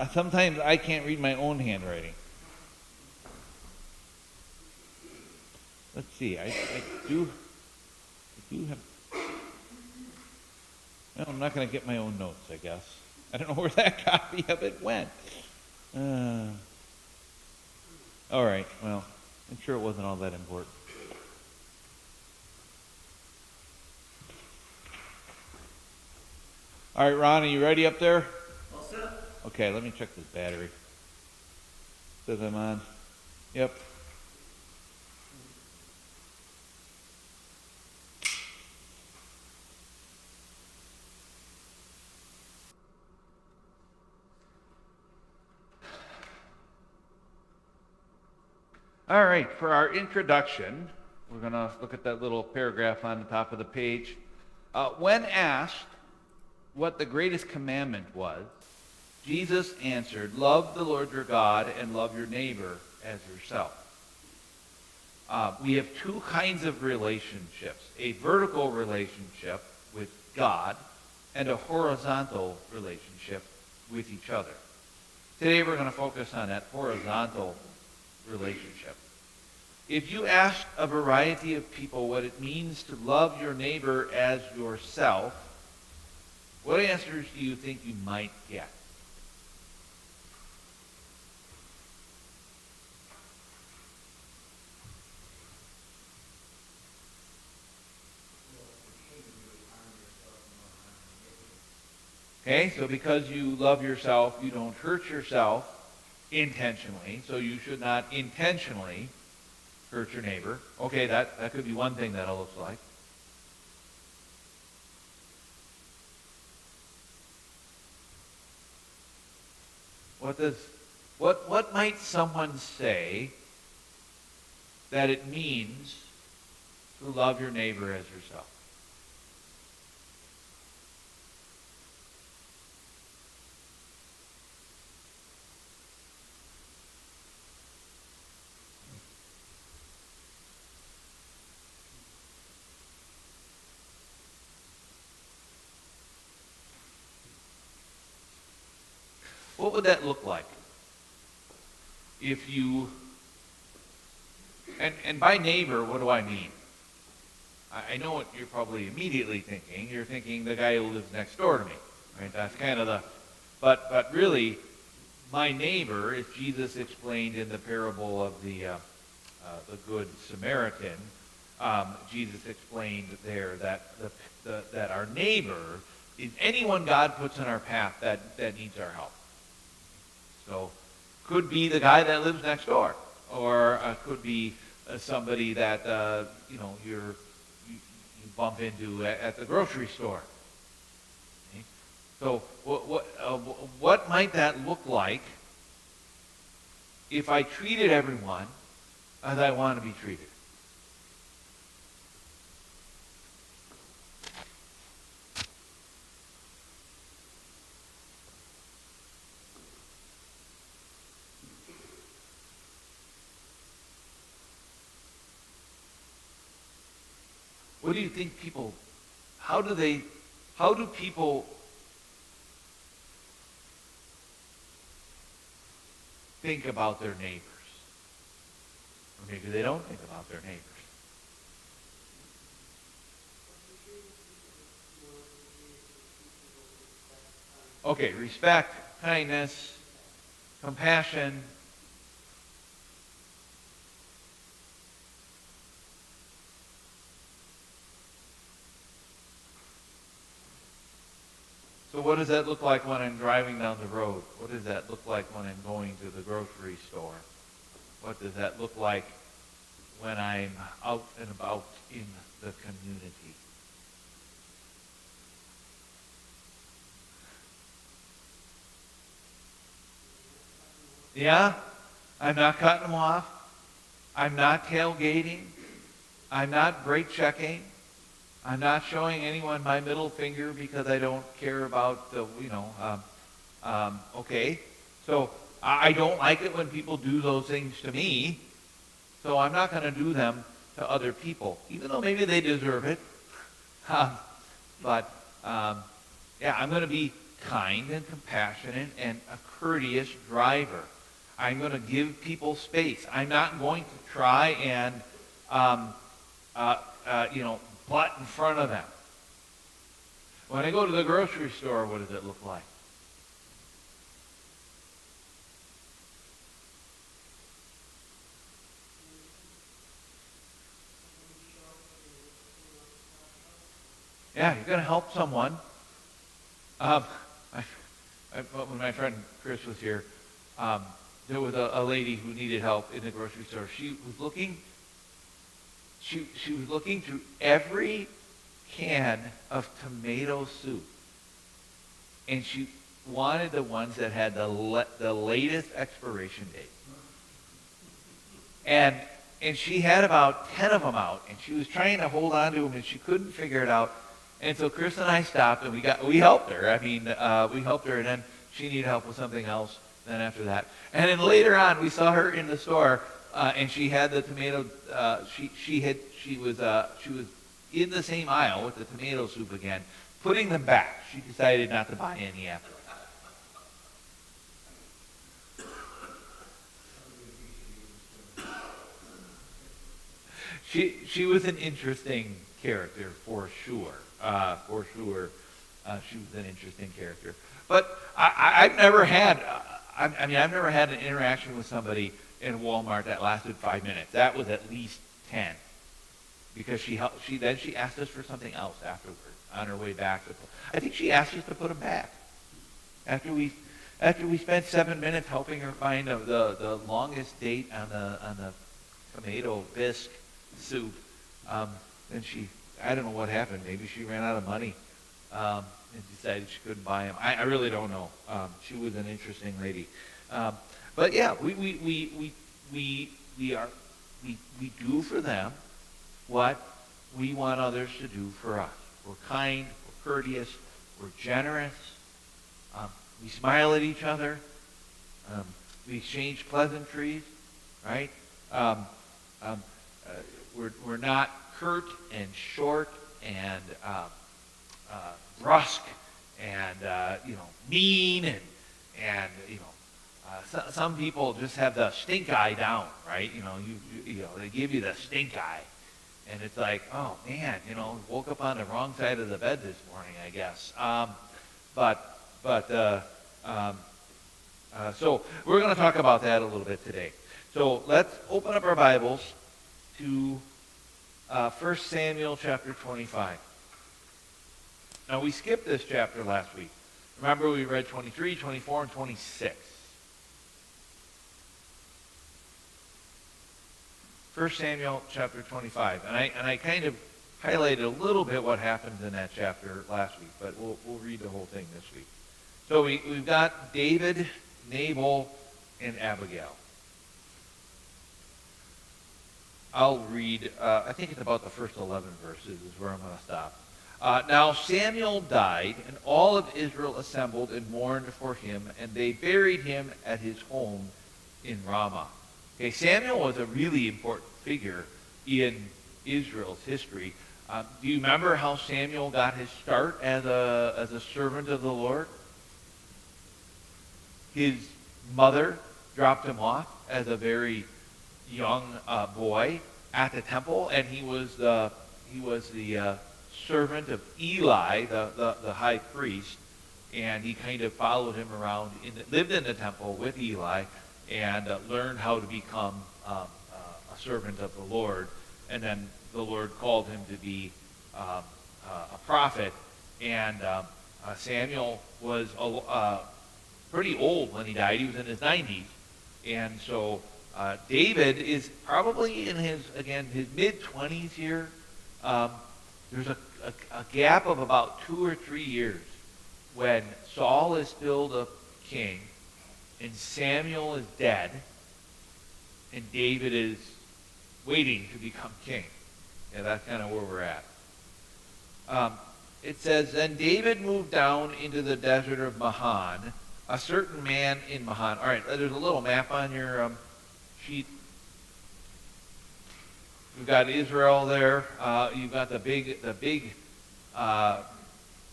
Sometimes I can't read my own handwriting. Let's see. I do have. Well, I'm not going to get my own notes, I guess. I don't know where that copy of it went. All right. Well, I'm sure it wasn't all that important. All right, Ron, are you ready up there? All set. Okay, let me check this battery. Says I'm on. Yep. All right, for our introduction, we're going to look at that little paragraph on the top of the page. When asked what the greatest commandment was, Jesus answered, "Love the Lord your God and love your neighbor as yourself." We have two kinds of relationships, a vertical relationship with God and a horizontal relationship with each other. Today we're going to focus on that horizontal relationship. If you ask a variety of people what it means to love your neighbor as yourself, what answers do you think you might get? Okay, so because you love yourself, you don't hurt yourself intentionally, so you should not intentionally hurt your neighbor. Okay, that could be one thing that it looks like. What might someone say that it means to love your neighbor as yourself? What would that look like? If you, and by neighbor, what do I mean? I know what you're probably immediately thinking. You're thinking the guy who lives next door to me, right? That's kind of the, but really, my neighbor, as Jesus explained in the parable of the Good Samaritan, Jesus explained there that that our neighbor is anyone God puts in our path that needs our help. So, could be the guy that lives next door, or could be somebody that you bump into at the grocery store. Okay? So, what might that look like if I treated everyone as I want to be treated? What do you think people, how do people think about their neighbors? Or maybe they don't think about their neighbors. Okay, respect, kindness, compassion. So what does that look like when I'm driving down the road? What does that look like when I'm going to the grocery store? What does that look like when I'm out and about in the community? Yeah? I'm not cutting them off. I'm not tailgating. I'm not brake checking. I'm not showing anyone my middle finger because I don't care about the, okay. So I don't like it when people do those things to me. So I'm not going to do them to other people, even though maybe they deserve it. Yeah, I'm going to be kind and compassionate and a courteous driver. I'm going to give people space. I'm not going to try and, butt in front of them. When I go to the grocery store, what does it look like? Yeah, you're going to help someone. Um, when my friend Chris was here, there was a lady who needed help in the grocery store. She was looking through every can of tomato soup, and she wanted the ones that had the latest expiration date. And she had about 10 of them out, and she was trying to hold on to them, and she couldn't figure it out. And so Chris and I stopped, and we helped her. I mean, we helped her, and then she needed help with something else. Then after that, and then later on, we saw her in the store, and she had the tomato. She was in the same aisle with the tomato soup again, putting them back. She decided not to buy any after that. She was an interesting character for sure. She was an interesting character. But I've never had. I've never had an interaction with somebody in Walmart that lasted 5 minutes. That was at least 10, because she asked us for something else afterward on her way back. I think she asked us to put them back after we spent 7 minutes helping her find the longest date on the tomato bisque soup. Then I don't know what happened. Maybe she ran out of money. And decided she couldn't buy them. I really don't know. She was an interesting lady. But yeah, we do for them what we want others to do for us. We're kind, we're courteous, we're generous. We smile at each other. We exchange pleasantries, right? We're not curt and short and brusque and mean and some people just have the stink eye down, right? They give you the stink eye, and it's like, oh man, woke up on the wrong side of the bed this morning, I guess. So we're going to talk about that a little bit today. So let's open up our Bibles to 1 Samuel chapter 25. Now, we skipped this chapter last week. Remember, we read 23, 24, and 26. 1 Samuel chapter 25. And I kind of highlighted a little bit what happens in that chapter last week, but we'll read the whole thing this week. So we've got David, Nabal, and Abigail. I'll read, I think it's about the first 11 verses is where I'm going to stop. Now Samuel died, and all of Israel assembled and mourned for him, and they buried him at his home in Ramah. Okay, Samuel was a really important figure in Israel's history. Do you remember how Samuel got his start as a servant of the Lord? His mother dropped him off as a very young boy at the temple, and he was the servant of Eli, the high priest, and he kind of followed him around, lived in the temple with Eli, and learned how to become a servant of the Lord. And then the Lord called him to be a prophet. And Samuel was pretty old when he died. He was in his 90s. And so David is probably in his mid-20s here. There's a gap of about 2 or 3 years when Saul is still the king and Samuel is dead and David is waiting to become king. Yeah, that's kind of where we're at. It says, then David moved down into the desert of Mahan, a certain man in Mahan. All right, there's a little map on your sheet. You've got Israel there. You've got the big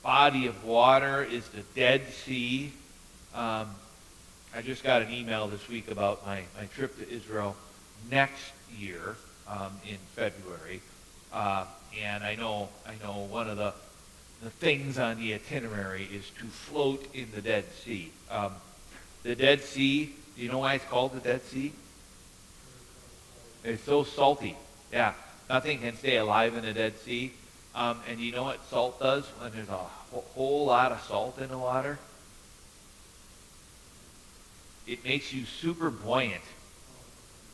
body of water is the Dead Sea. I just got an email this week about my trip to Israel next year in February. And I know one of the things on the itinerary is to float in the Dead Sea. The Dead Sea, do you know why it's called the Dead Sea? It's so salty. Yeah, nothing can stay alive in the Dead Sea. And you know what salt does when there's a whole lot of salt in the water? It makes you super buoyant.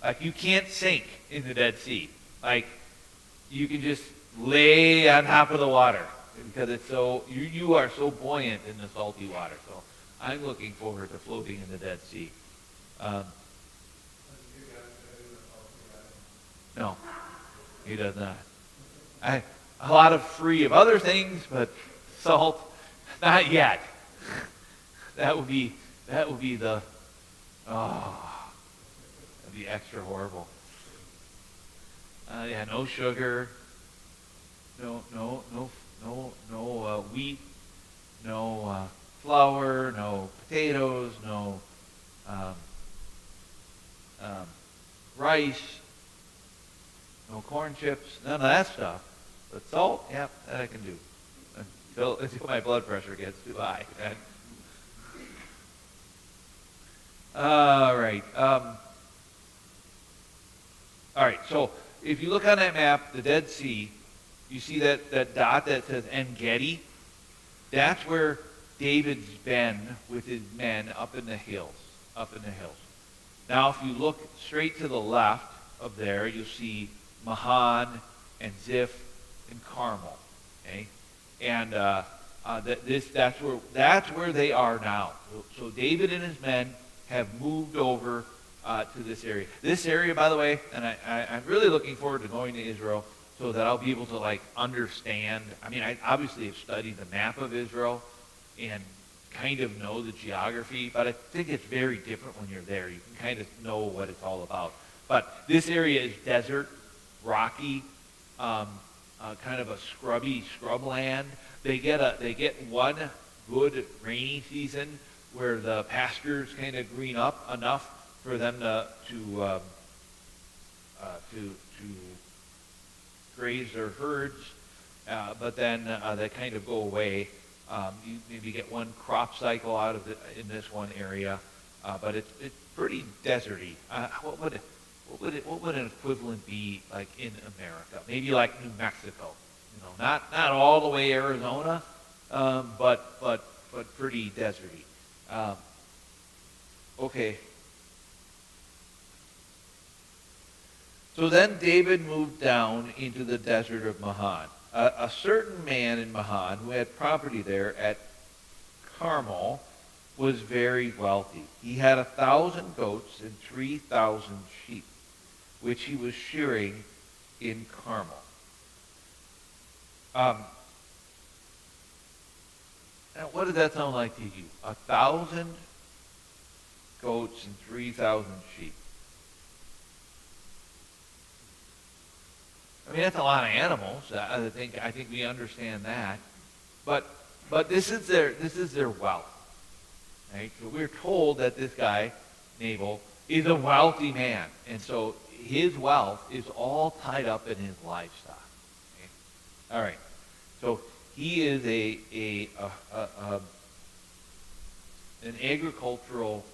Like, you can't sink in the Dead Sea. Like, you can just lay on top of the water because it's so, you are so buoyant in the salty water. So I'm looking forward to floating in the Dead Sea. No, he does not. A lot of free of other things, but salt, not yet. That would be the, that'd be extra horrible. Yeah, no sugar, no wheat, no flour, no potatoes, no rice, no corn chips, none of that stuff. But salt, yeah, that I can do until my blood pressure gets too high. All right. All right. So if you look on that map, the Dead Sea, you see that dot that says En Gedi. That's where David's been with his men up in the hills. Now, if you look straight to the left of there, you'll see Mahan and Ziph and Carmel. Okay, and that's where they are now. So David and his men have moved over to this area. This area, by the way, and I'm really looking forward to going to Israel so that I'll be able to understand. I mean, I obviously have studied the map of Israel and kind of know the geography, but I think it's very different when you're there. You can kind of know what it's all about. But this area is desert, rocky, kind of a scrubland. They get one good rainy season where the pastures kind of green up enough for them to graze their herds, but then they kind of go away. You maybe get one crop cycle out of in this one area, but it's pretty deserty. What would an equivalent be like in America? Maybe like New Mexico, not all the way Arizona, but pretty deserty. Okay. So then David moved down into the desert of Mahan. A certain man in Mahan who had property there at Carmel was very wealthy. He had 1,000 goats and 3,000 sheep, which he was shearing in Carmel. Now, what does that sound like to you? 1,000 goats and 3,000 sheep. I mean, that's a lot of animals. I think we understand that, but this is their wealth. Right? So we're told that this guy Nabal is a wealthy man, and so his wealth is all tied up in his livestock. Okay? All right. So he is an agricultural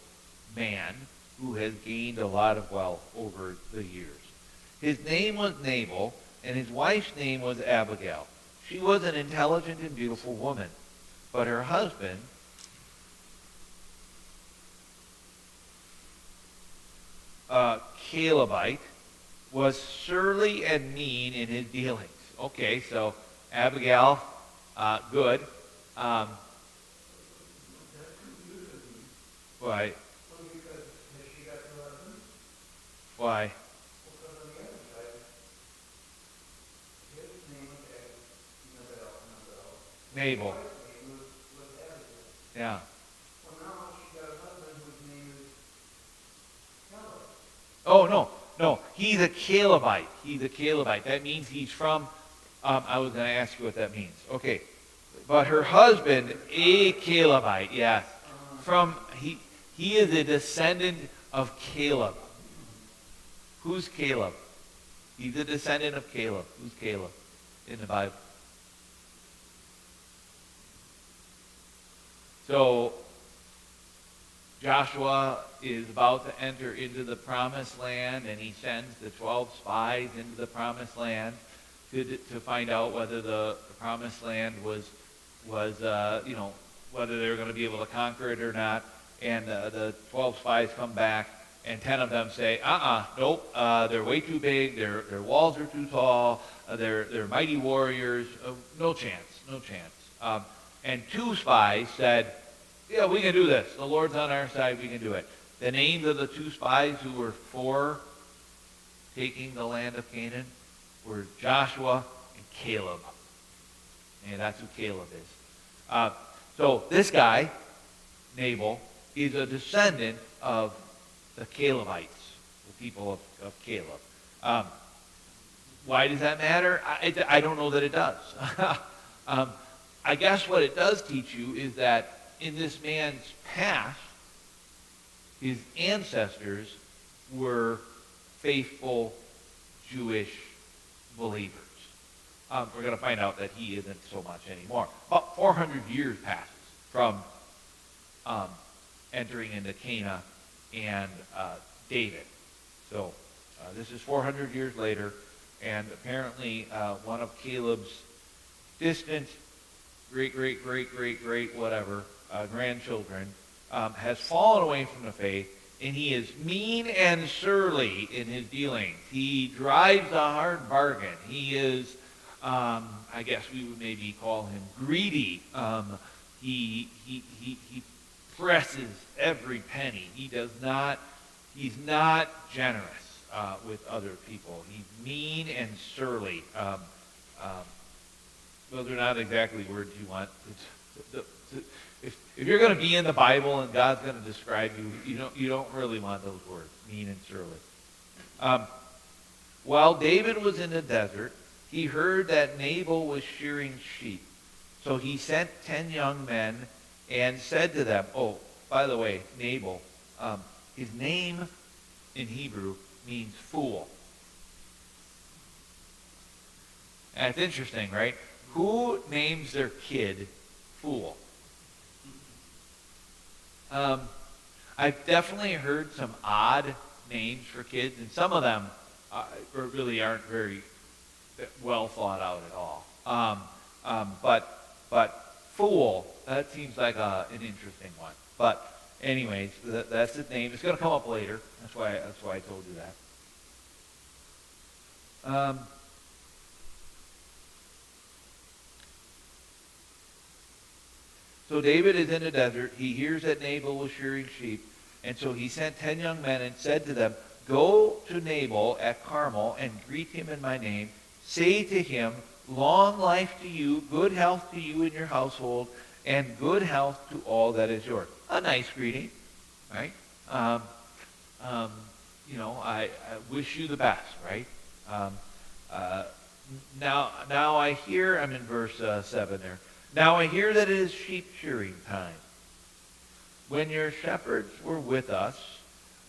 man who has gained a lot of wealth over the years. His name was Nabal, and his wife's name was Abigail. She was an intelligent and beautiful woman, but her husband Calebite was surly and mean in his dealings. Okay, so Abigail, good. Why? Why? Nabal. Yeah. Oh, no. He's a Calebite. That means he's from, I was going to ask you what that means. Okay. But her husband, a Calebite, yes, he is a descendant of Caleb. Who's Caleb? He's a descendant of Caleb. Who's Caleb in the Bible? So Joshua is about to enter into the promised land, and he sends the 12 spies into the promised land to find out whether the promised land was whether they were going to be able to conquer it or not. And the 12 spies come back, and 10 of them say, nope, they're way too big, their walls are too tall, they're mighty warriors, no chance. And 2 spies said, yeah, we can do this. The Lord's on our side, we can do it. The names of the 2 spies who were for taking the land of Canaan were Joshua and Caleb. And that's who Caleb is. So this guy, Nabal, is a descendant of the Calebites, the people of Caleb. Why does that matter? I don't know that it does. I guess what it does teach you is that in this man's past, his ancestors were faithful Jewish believers. We're going to find out that he isn't so much anymore. About 400 years passes from entering into Canaan and David. So this is 400 years later, and apparently one of Caleb's distant great whatever grandchildren has fallen away from the faith, and he is mean and surly in his dealings. He drives a hard bargain. He is, I guess we would maybe call him greedy. He presses every penny. He's not generous with other people. He's mean and surly. Those are not exactly words you want. If you're going to be in the Bible and God's going to describe you, you don't really want those words, mean and surly. While David was in the desert, he heard that Nabal was shearing sheep. So he sent 10 young men and said to them, oh, by the way, Nabal, his name in Hebrew means fool. And it's interesting, right? Who names their kid fool? I've definitely heard some odd names for kids, and some of them really aren't very well thought out at all. But fool, that seems like an interesting one. But anyways, that's his name. It's going to come up later. That's why I told you that. So David is in the desert. He hears that Nabal was shearing sheep. And so he sent 10 young men and said to them, go to Nabal at Carmel and greet him in my name. Say to him, long life to you, good health to you and your household, and good health to all that is yours. A nice greeting, right? I wish you the best, right? Now I hear, I'm in verse 7 there. Now I hear that it is sheep shearing time. When your shepherds were with us,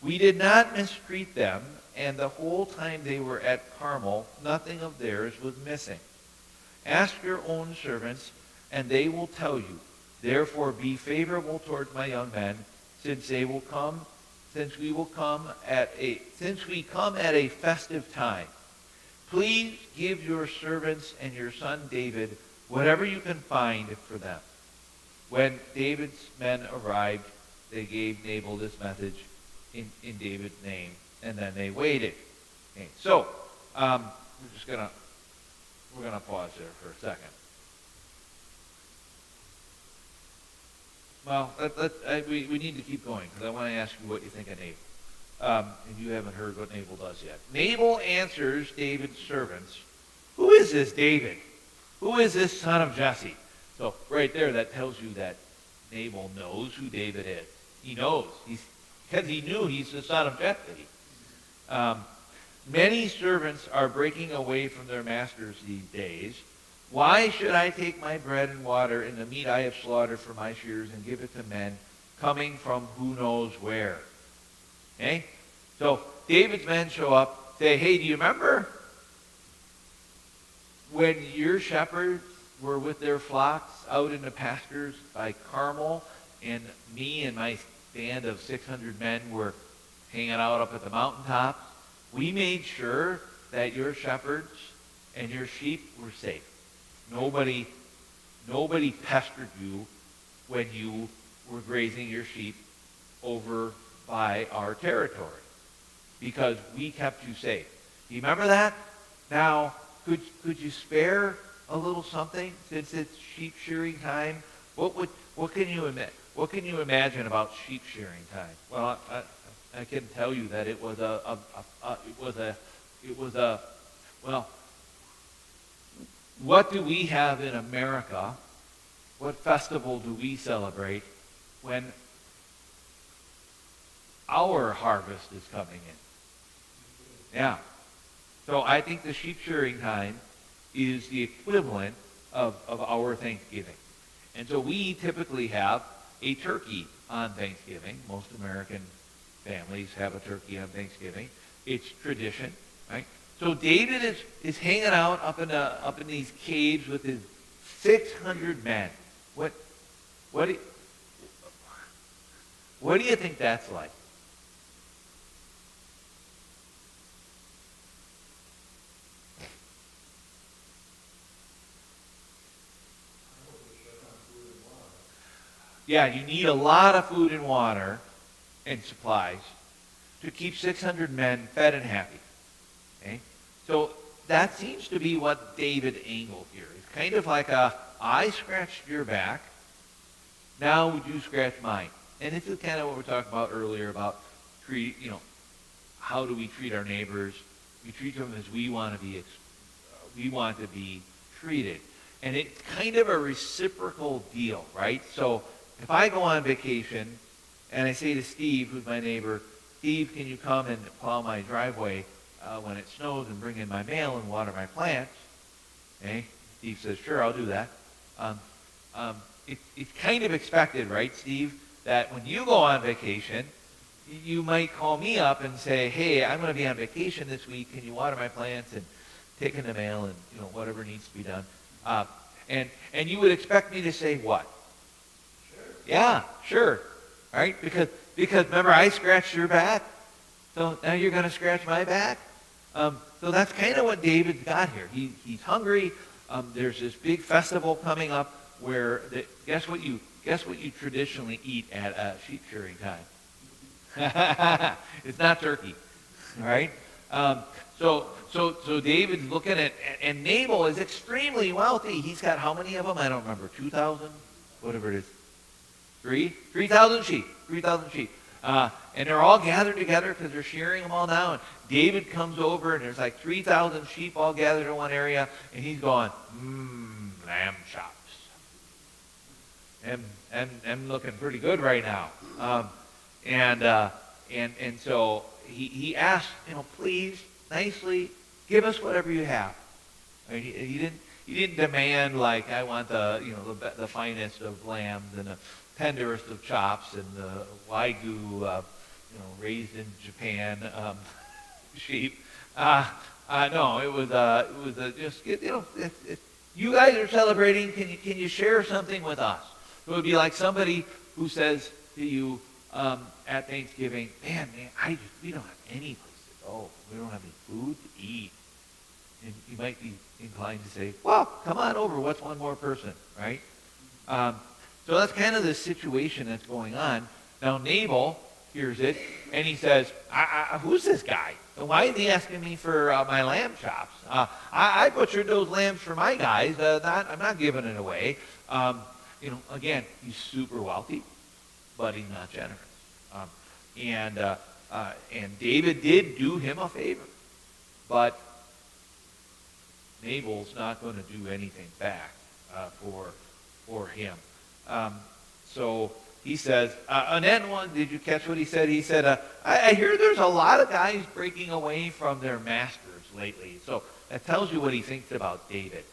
we did not mistreat them, and the whole time they were at Carmel, nothing of theirs was missing. Ask your own servants, and they will tell you. Therefore be favorable towards my young men, since we come at a festive time. Please give your servants and your son David whatever you can find for them. When David's men arrived, they gave Nabal this message in David's name, and then they waited. Okay, so we're gonna pause there for a second. Well, we need to keep going because I want to ask you what you think of Nabal. And you haven't heard what Nabal does yet. Nabal answers David's servants, who is this David? Who is this son of Jesse? So right there, that tells you that Nabal knows who David is. He knows. Because he knew he's the son of Jesse. Many servants are breaking away from their masters these days. Why should I take my bread and water and the meat I have slaughtered for my shears and give it to men coming from who knows where? Okay? So David's men show up, say, hey, do you remember when your shepherds were with their flocks out in the pastures by Carmel, and me and my band of 600 men were hanging out up at the mountaintops? We made sure that your shepherds and your sheep were safe. Nobody pestered you when you were grazing your sheep over by our territory, because we kept you safe. Do you remember that? Now, could you spare a little something since it's sheep shearing time? What can you imagine about sheep shearing time? Well, I can tell you that it was well, what do we have in America? What festival do we celebrate when our harvest is coming in? Yeah. So I think the sheep shearing time is the equivalent of our Thanksgiving. And so we typically have a turkey on Thanksgiving. Most American families have a turkey on Thanksgiving. It's tradition, right? So David is hanging out up in these caves with his 600 men. What do you think that's like? Yeah, you need a lot of food and water and supplies to keep 600 men fed and happy. Okay? So that seems to be what David angled here. It's kind of like I scratched your back, now would you scratch mine? And this is kind of what we were talking about earlier about how do we treat our neighbors? We treat them as we want to be treated. And it's kind of a reciprocal deal, right? So if I go on vacation and I say to Steve, who's my neighbor, Steve, can you come and plow my driveway when it snows and bring in my mail and water my plants? Okay? Steve says, sure, I'll do that. It's kind of expected, right, Steve, that when you go on vacation, you might call me up and say, hey, I'm going to be on vacation this week. Can you water my plants and take in the mail and whatever needs to be done? And you would expect me to say what? Sure. Yeah, sure. Right? Because remember, I scratched your back, so now you're going to scratch my back. So that's kind of what David's got here. He's hungry. There's this big festival coming up where guess what you traditionally eat at sheep shearing time? It's not turkey, right? So David's looking at, and Nabal is extremely wealthy. He's got how many of them? I don't remember. 2,000, whatever it is. 3,000 sheep. 3,000 sheep. And they're all gathered together because they're shearing them all now. And David comes over, and there's like 3,000 sheep all gathered in one area, and he's going, lamb chops. I'm looking pretty good right now. And so he asked, please, nicely, give us whatever you have. I mean, he didn't demand like I want the finest of lambs and the tenderest of chops and the Wagyu raised in Japan sheep. No, it was just you guys are celebrating. Can you share something with us? It would be like somebody who says to you at Thanksgiving, man, we don't have any place to go. We don't have any food to eat. And you might be inclined to say, well, come on over. What's one more person, right? So that's kind of the situation that's going on. Now, Nabal hears it, and he says, who's this guy? Why is he asking me for my lamb chops? I butchered those lambs for my guys. I'm not giving it away. Again, he's super wealthy, but he's not generous. And David did do him a favor, but Nabal's not going to do anything back for him. So he says, and then did you catch what he said? He said, I hear there's a lot of guys breaking away from their masters lately. So that tells you what he thinks about David.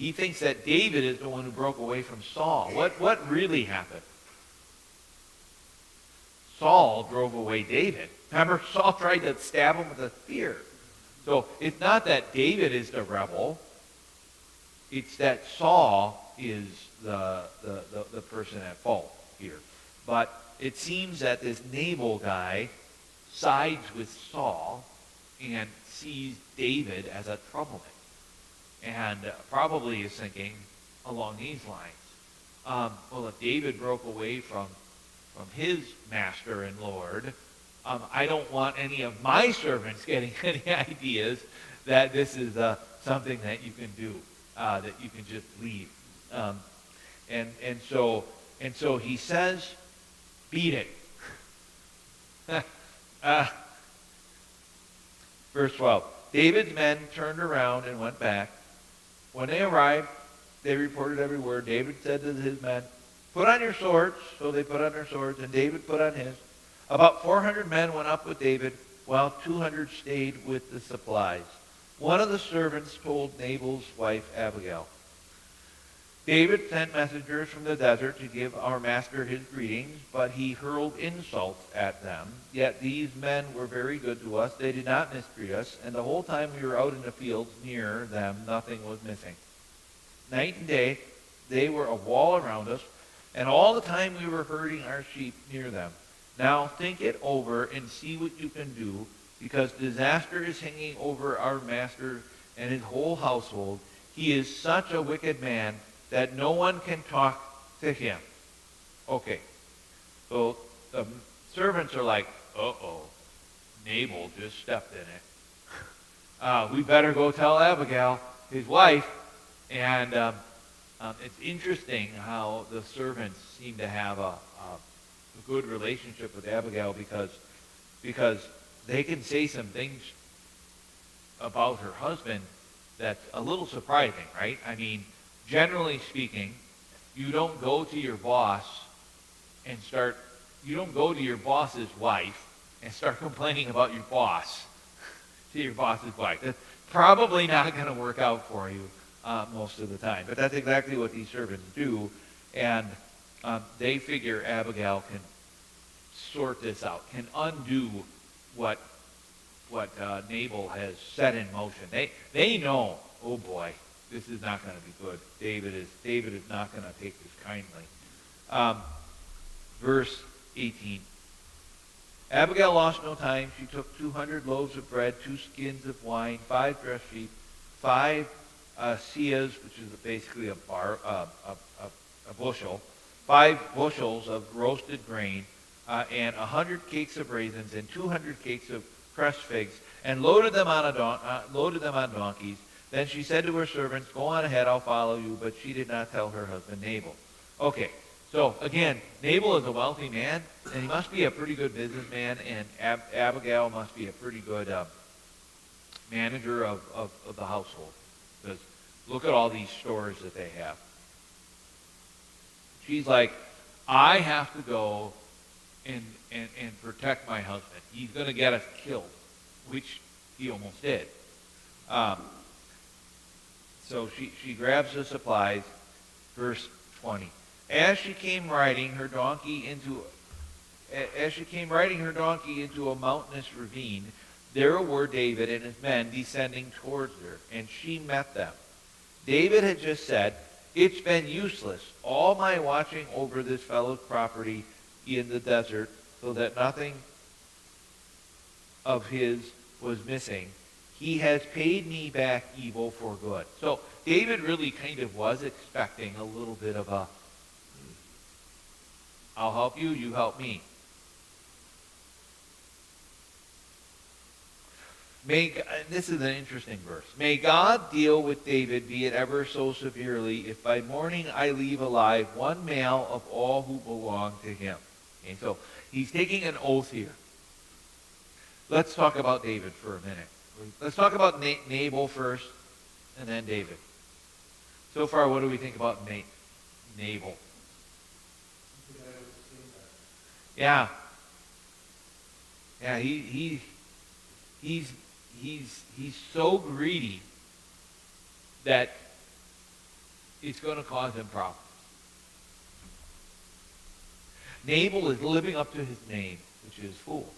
He thinks that David is the one who broke away from Saul. What really happened? Saul drove away David. Remember, Saul tried to stab him with a spear. So it's not that David is the rebel. It's that Saul is the person at fault here. But it seems that this Nabal guy sides with Saul and sees David as a troublemaker. And probably is thinking along these lines. Well, if David broke away from his master and Lord, I don't want any of my servants getting any ideas that this is something that you can do, that you can just leave. And so he says, beat it. Verse 12. David's men turned around and went back. When they arrived, they reported every word. David said to his men, put on your swords. So they put on their swords, and David put on his. About 400 men went up with David, while 200 stayed with the supplies. One of the servants told Nabal's wife Abigail, David sent messengers from the desert to give our master his greetings, but he hurled insults at them. Yet these men were very good to us. They did not mistreat us, and the whole time we were out in the fields near them, nothing was missing. Night and day, they were a wall around us, and all the time we were herding our sheep near them. Now think it over and see what you can do, because disaster is hanging over our master and his whole household. He is such a wicked man that no one can talk to him. Okay, so the servants are like, uh-oh, Nabal just stepped in it. We better go tell Abigail, his wife. And it's interesting how the servants seem to have a good relationship with Abigail because they can say some things about her husband that's a little surprising, right? I mean, generally speaking, you don't go to your boss and you don't go to your boss's wife and start complaining about your boss to your boss's wife. That's probably not going to work out for you most of the time. But that's exactly what these servants do. And they figure Abigail can sort this out, can undo what Nabal has set in motion. They know, oh boy, this is not going to be good. David is not going to take this kindly. Verse 18. Abigail lost no time. She took 200 loaves of bread, 2 skins of wine, 5 dressed sheep, 5 seahs, which is basically a bushel, 5 bushels of roasted grain, and 100 cakes of raisins, and 200 cakes of crushed figs, and loaded them on donkeys. Then she said to her servants, go on ahead, I'll follow you. But she did not tell her husband Nabal. Okay, so again, Nabal is a wealthy man, and he must be a pretty good businessman, and Abigail must be a pretty good manager of the household. Because look at all these stores that they have. She's like, I have to go and protect my husband. He's going to get us killed, which he almost did. So she grabs the supplies, verse 20. As she came riding her donkey into a mountainous ravine, there were David and his men descending towards her, and she met them. David had just said, it's been useless, all my watching over this fellow's property in the desert, so that nothing of his was missing. He has paid me back evil for good. So David really kind of was expecting a little bit of a, I'll help you, you help me. This is an interesting verse. May God deal with David, be it ever so severely, if by morning I leave alive one male of all who belong to him. Okay, so he's taking an oath here. Let's talk about David for a minute. Let's talk about Nabal first, and then David. So far, what do we think about Nabal? Yeah. Yeah, he's so greedy that it's going to cause him problems. Nabal is living up to his name, which is fool.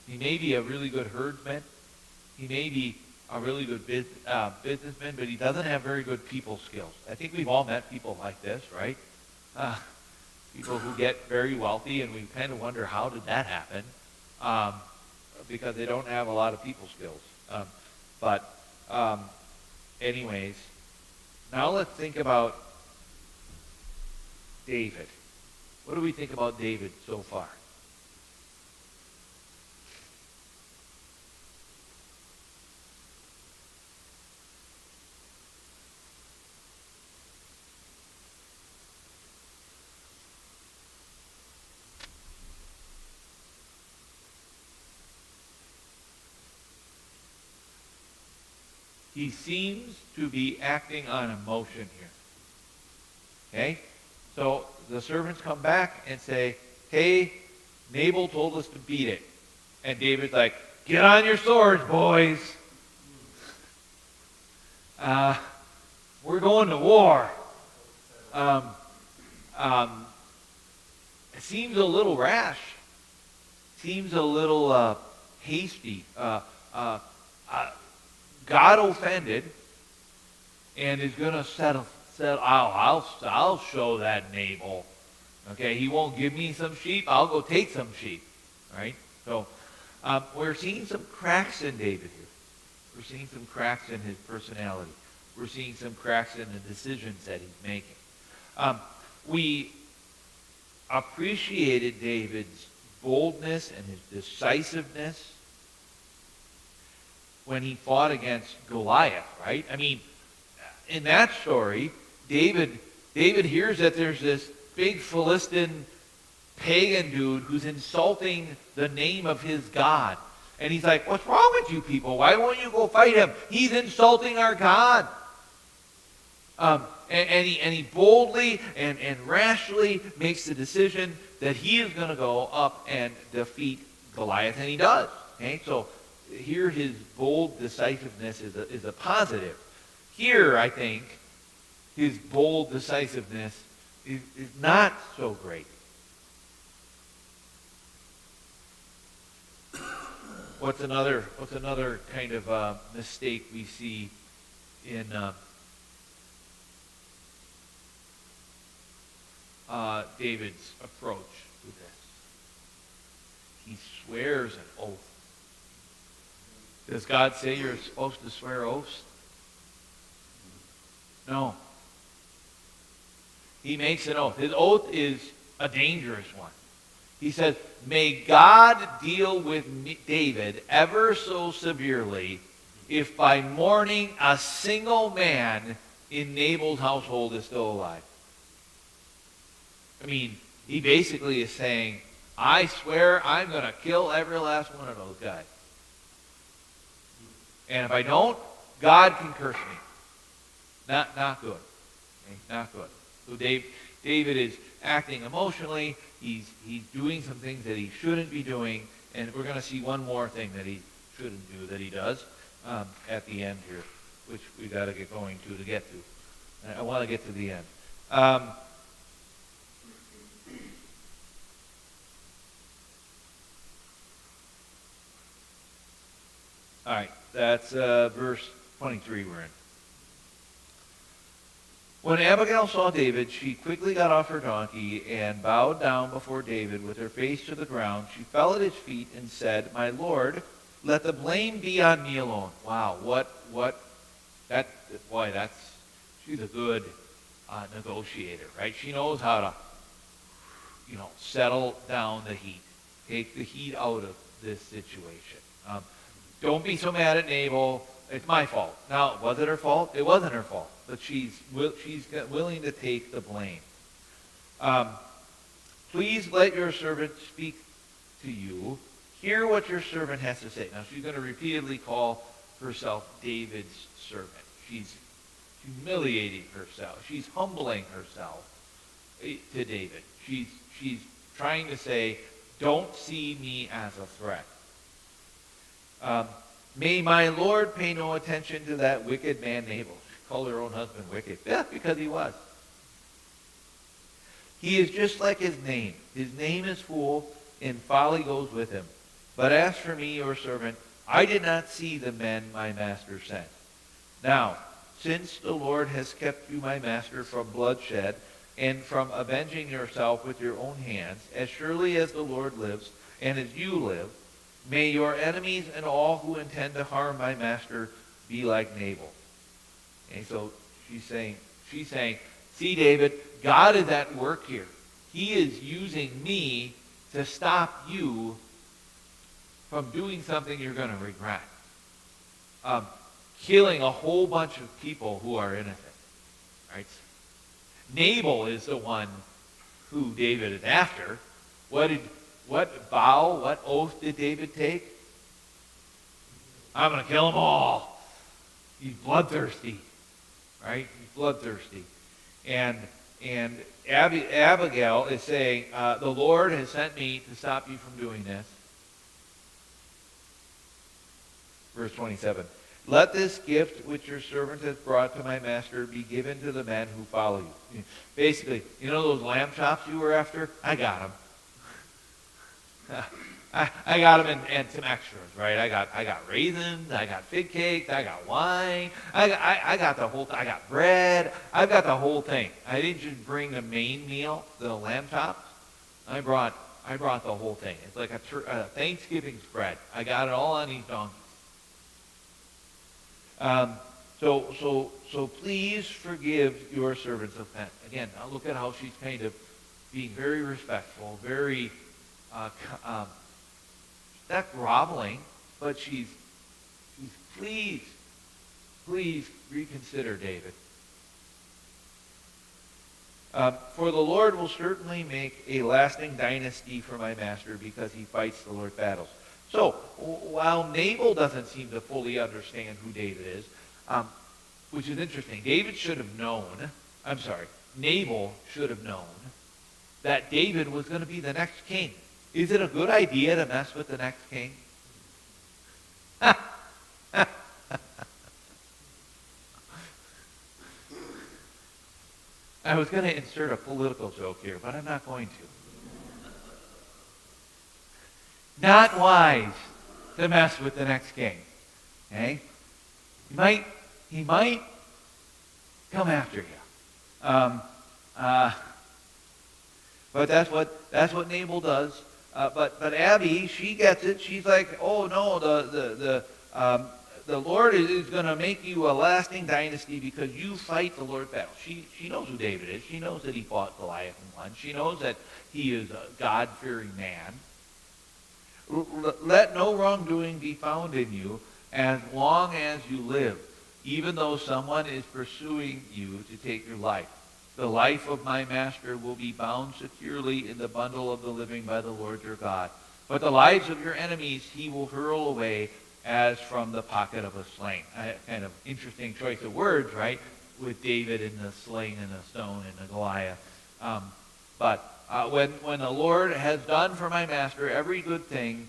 He may be a really good herdsman. He may be a really good businessman, but he doesn't have very good people skills. I think we've all met people like this, right? People who get very wealthy, and we kind of wonder, how did that happen? Because they don't have a lot of people skills. Anyways, now let's think about David. What do we think about David so far? He seems to be acting on emotion here. Okay? So the servants come back and say, hey, Nabal told us to beat it. And David's like, get on your swords, boys. We're going to war. It seems a little rash. Seems a little hasty. God offended, and is going to settle. I'll show that Nabal. Okay, he won't give me some sheep. I'll go take some sheep. Right? So we're seeing some cracks in David here. We're seeing some cracks in his personality. We're seeing some cracks in the decisions that he's making. We appreciated David's boldness and his decisiveness when he fought against Goliath, right? I mean, in that story, David hears that there's this big Philistine pagan dude who's insulting the name of his God. And he's like, what's wrong with you people? Why won't you go fight him? He's insulting our God. And he boldly and rashly makes the decision that he is going to go up and defeat Goliath, and he does. Okay? So here his bold decisiveness is a positive. Here, I think, his bold decisiveness is not so great. What's another kind of mistake we see in David's approach with this? He swears an oath. Does God say you're supposed to swear oaths? No. He makes an oath. His oath is a dangerous one. He says, may God deal with David ever so severely if by morning a single man in Nabal's household is still alive. I mean, he basically is saying, I swear I'm going to kill every last one of those guys. And if I don't, God can curse me. Not good. Okay? Not good. So David is acting emotionally. He's doing some things that he shouldn't be doing. And we're going to see one more thing that he shouldn't do that he does at the end here, which we got to get going to get to. I want to get to the end. All right, that's verse 23 we're in. When Abigail saw David, she quickly got off her donkey and bowed down before David with her face to the ground. She fell at his feet and said, my lord, let the blame be on me alone. Wow, she's a good negotiator, right? She knows how to, settle down the heat, take the heat out of this situation. Don't be so mad at Nabal. It's my fault. Now, was it her fault? It wasn't her fault. But she's willing to take the blame. Please let your servant speak to you. Hear what your servant has to say. Now, she's going to repeatedly call herself David's servant. She's humiliating herself. She's humbling herself to David. She's trying to say, don't see me as a threat. May my Lord pay no attention to that wicked man Nabal. She called her own husband wicked? Yeah, because he was. He is just like his name. His name is fool, and folly goes with him. But as for me, your servant, I did not see the men my master sent. Now, since the Lord has kept you, my master, from bloodshed, and from avenging yourself with your own hands, as surely as the Lord lives, and as you live, may your enemies and all who intend to harm my master be like Nabal. And so she's saying, see, David, God is at work here. He is using me to stop you from doing something you're going to regret. Killing a whole bunch of people who are innocent. Right? Nabal is the one who David is after. What oath did David take? I'm going to kill them all. He's bloodthirsty. Right? He's bloodthirsty. And Abigail is saying, the Lord has sent me to stop you from doing this. Verse 27. Let this gift which your servant has brought to my master be given to the men who follow you. Basically, you know those lamb chops you were after? I got them. I got them and some extras, right? I got raisins, I got fig cakes, I got wine, I got the whole. I got bread. I've got the whole thing. I didn't just bring the main meal, the lamb chops. I brought the whole thing. It's like a Thanksgiving spread. I got it all on these donkeys. So please forgive your servant's offense. Again, now look at how she's kind of being very respectful, very not groveling, but she's please reconsider, David. For the Lord will certainly make a lasting dynasty for my master because he fights the Lord's battles. So, while Nabal doesn't seem to fully understand who David is, which is interesting, Nabal should have known that David was going to be the next king. Is it a good idea to mess with the next king? I was going to insert a political joke here, but I'm not going to. Not wise to mess with the next king. Okay? He might come after you. But that's what Nabal does. But Abby, she gets it. She's like, oh no, the Lord is going to make you a lasting dynasty because you fight the Lord's battle. She knows who David is. She knows that he fought Goliath and won. She knows that he is a God-fearing man. Let no wrongdoing be found in you as long as you live, even though someone is pursuing you to take your life. The life of my master will be bound securely in the bundle of the living by the Lord your God. But the lives of your enemies he will hurl away as from the pocket of a sling. Kind of interesting choice of words, right? With David and the sling and the stone and the Goliath. When the Lord has done for my master every good thing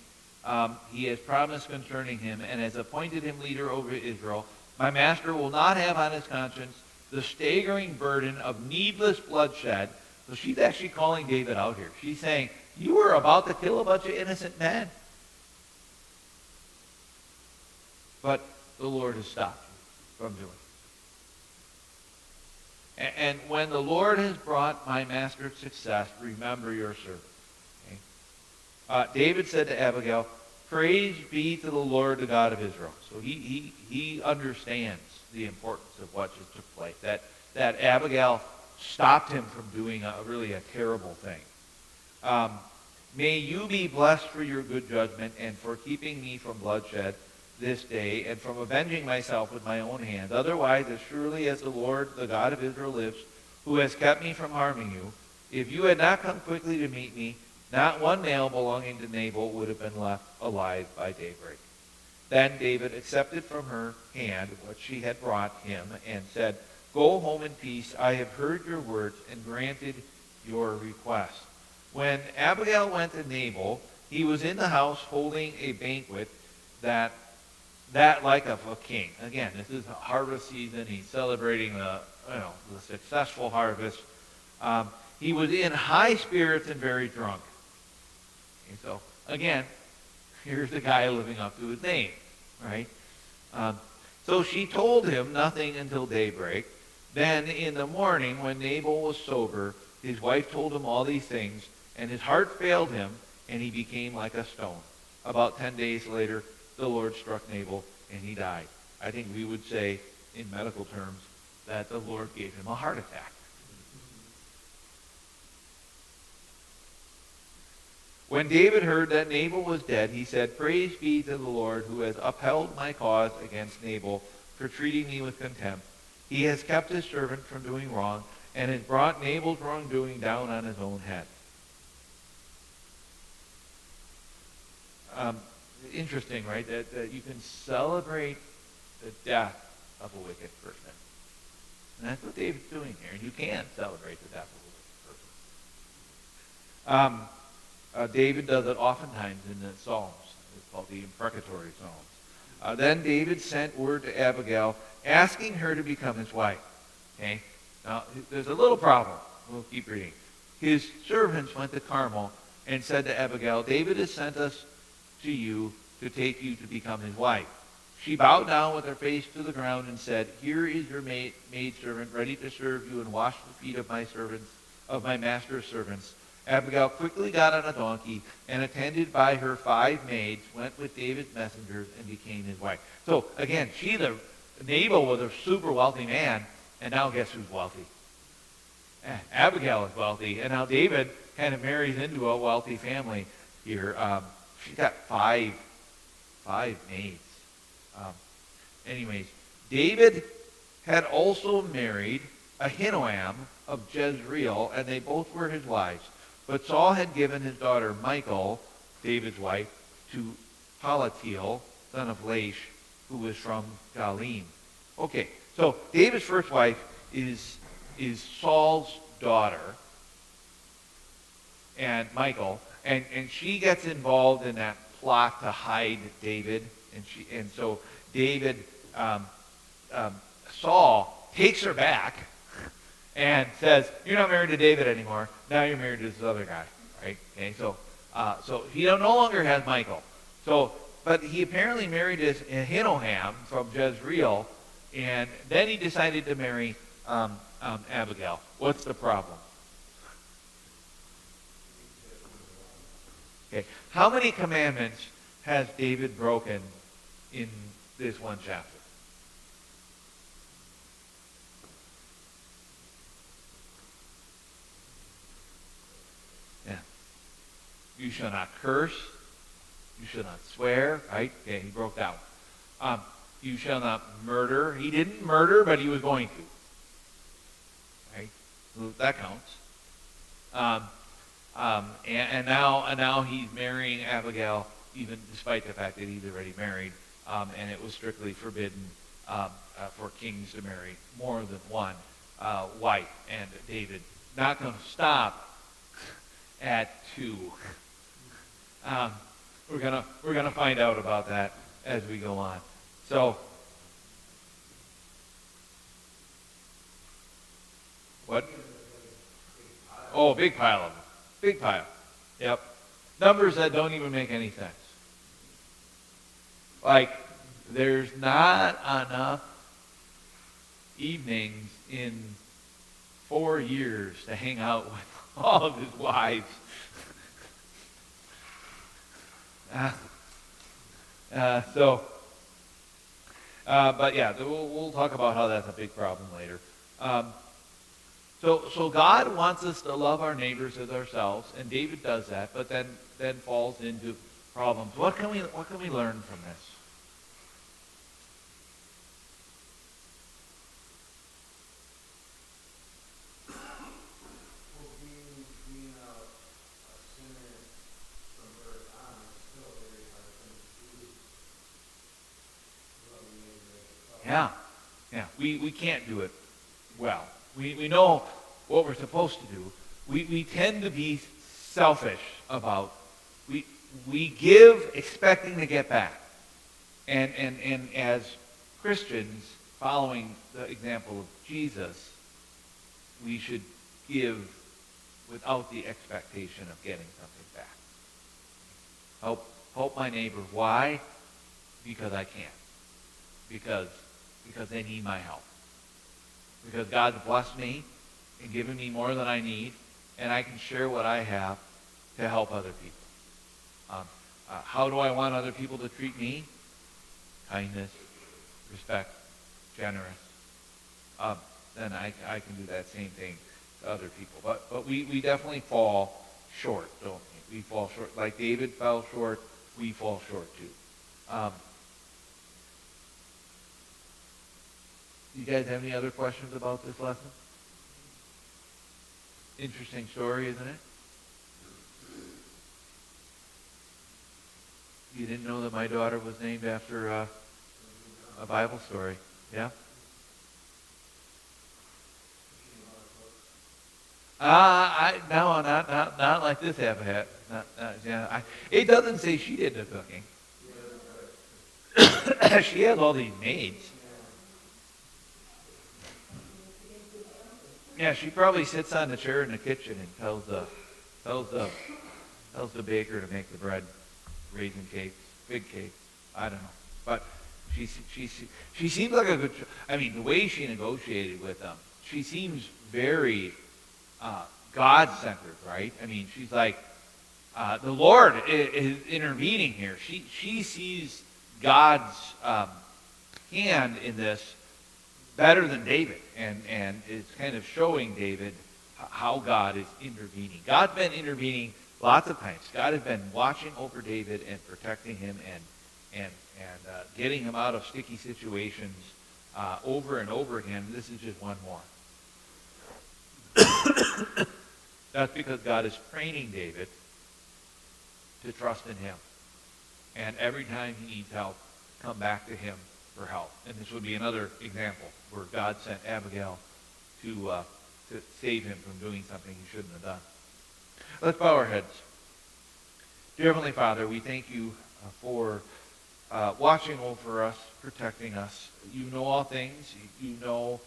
he has promised concerning him and has appointed him leader over Israel, my master will not have on his conscience the staggering burden of needless bloodshed. So she's actually calling David out here. She's saying, you were about to kill a bunch of innocent men. But the Lord has stopped you from doing it. And when the Lord has brought my master success, remember your servant. Okay? David said to Abigail, praise be to the Lord, the God of Israel. So he understands the importance of what just took place. That Abigail stopped him from doing a terrible thing. May you be blessed for your good judgment and for keeping me from bloodshed this day and from avenging myself with my own hand. Otherwise, as surely as the Lord, the God of Israel lives, who has kept me from harming you, if you had not come quickly to meet me, not one male belonging to Nabal would have been left alive by daybreak. Then David accepted from her hand what she had brought him and said, go home in peace. I have heard your words and granted your request. When Abigail went to Nabal, he was in the house holding a banquet that that like of a king. Again, this is harvest season. He's celebrating the successful harvest. He was in high spirits and very drunk. And so, again, here's the guy living up to his name, right? So she told him nothing until daybreak. Then in the morning, when Nabal was sober, his wife told him all these things, and his heart failed him, and he became like a stone. About 10 days later, the Lord struck Nabal, and he died. I think we would say, in medical terms, that the Lord gave him a heart attack. When David heard that Nabal was dead, he said, "Praise be to the Lord, who has upheld my cause against Nabal for treating me with contempt. He has kept his servant from doing wrong, and has brought Nabal's wrongdoing down on his own head." Interesting, right? That you can celebrate the death of a wicked person. And that's what David's doing here. And you can celebrate the death of a wicked person. David does it oftentimes in the Psalms. It's called the imprecatory Psalms. Then David sent word to Abigail, asking her to become his wife. Okay? Now, there's a little problem. We'll keep reading. His servants went to Carmel and said to Abigail, "David has sent us to you to take you to become his wife." She bowed down with her face to the ground and said, "Here is your maidservant ready to serve you and wash the feet of my servants, of my master's servants." Abigail quickly got on a donkey and, attended by her 5 maids, went with David's messengers and became his wife. So again, Nabal was a super wealthy man, and now guess who's wealthy? Abigail is wealthy, and now David kind of marries into a wealthy family here. She's got five maids. Anyways, David had also married Ahinoam of Jezreel, and they both were his wives. But Saul had given his daughter Michal, David's wife, to Palatiel, son of Laish, who was from Galim. Okay, so David's first wife is Saul's daughter, and Michal, and she gets involved in that plot to hide David, and so David, Saul takes her back and says, "You're not married to David anymore. Now you're married to this other guy," right? Okay, so he no longer has Michal. But he apparently married this Ahinoam from Jezreel, and then he decided to marry Abigail. What's the problem? Okay, how many commandments has David broken in this one chapter? Yeah. You shall not curse. You shall not swear, right? Okay, he broke that one. You shall not murder. He didn't murder, but he was going to. Right? So that counts. And now he's marrying Abigail, even despite the fact that he's already married, and it was strictly forbidden for kings to marry more than one wife. And David not going to stop at 2. We're gonna find out about that as we go on. So, what? Oh, big pile of them. Big pile. Yep. Numbers that don't even make any sense. Like, there's not enough evenings in 4 years to hang out with all of his wives. But yeah, we'll talk about how that's a big problem later. So God wants us to love our neighbors as ourselves, and David does that, but then falls into problems. What can we learn from this? Yeah. We can't do it well. We know what we're supposed to do. We tend to be selfish about. We give expecting to get back. And as Christians, following the example of Jesus, we should give without the expectation of getting something back. Help my neighbor. Why? Because I can. Because they need my help. Because God's blessed me and given me more than I need, and I can share what I have to help other people. How do I want other people to treat me? Kindness, respect, generous. Then I can do that same thing to other people. But we definitely fall short, don't we? We fall short. Like David fell short, we fall short too. You guys have any other questions about this lesson? Interesting story, isn't it? You didn't know that my daughter was named after a Bible story, yeah? No, not like this habitat. Yeah, it doesn't say she did the cooking. She has all these maids. Yeah, she probably sits on the chair in the kitchen and tells the baker to make the bread, raisin cakes, big cakes. I don't know, but she seems like a good. I mean, the way she negotiated with them, she seems very God-centered, right? I mean, she's like the Lord is intervening here. She sees God's hand in this better than David, and it's kind of showing David how God is intervening. God's been intervening lots of times. God has been watching over David and protecting him and getting him out of sticky situations over and over again. This is just one more. That's because God is training David to trust in him. And every time he needs help, come back to him for help. And this would be another example where God sent Abigail to save him from doing something he shouldn't have done. Let's bow our heads. Dear Heavenly Father, we thank you for watching over us, protecting us. You know all things. You know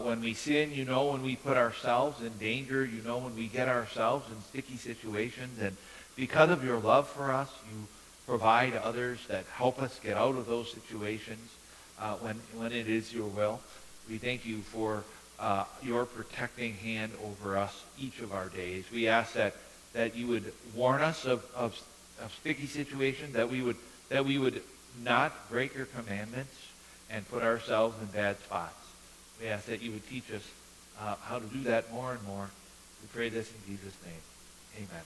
when we sin. You know when we put ourselves in danger. You know when we get ourselves in sticky situations. And because of your love for us, you provide others that help us get out of those situations when it is your will. We thank you for your protecting hand over us each of our days. We ask that you would warn us of sticky situations, that we would not break your commandments and put ourselves in bad spots. We ask that you would teach us how to do that more and more. We pray this in Jesus' name. Amen.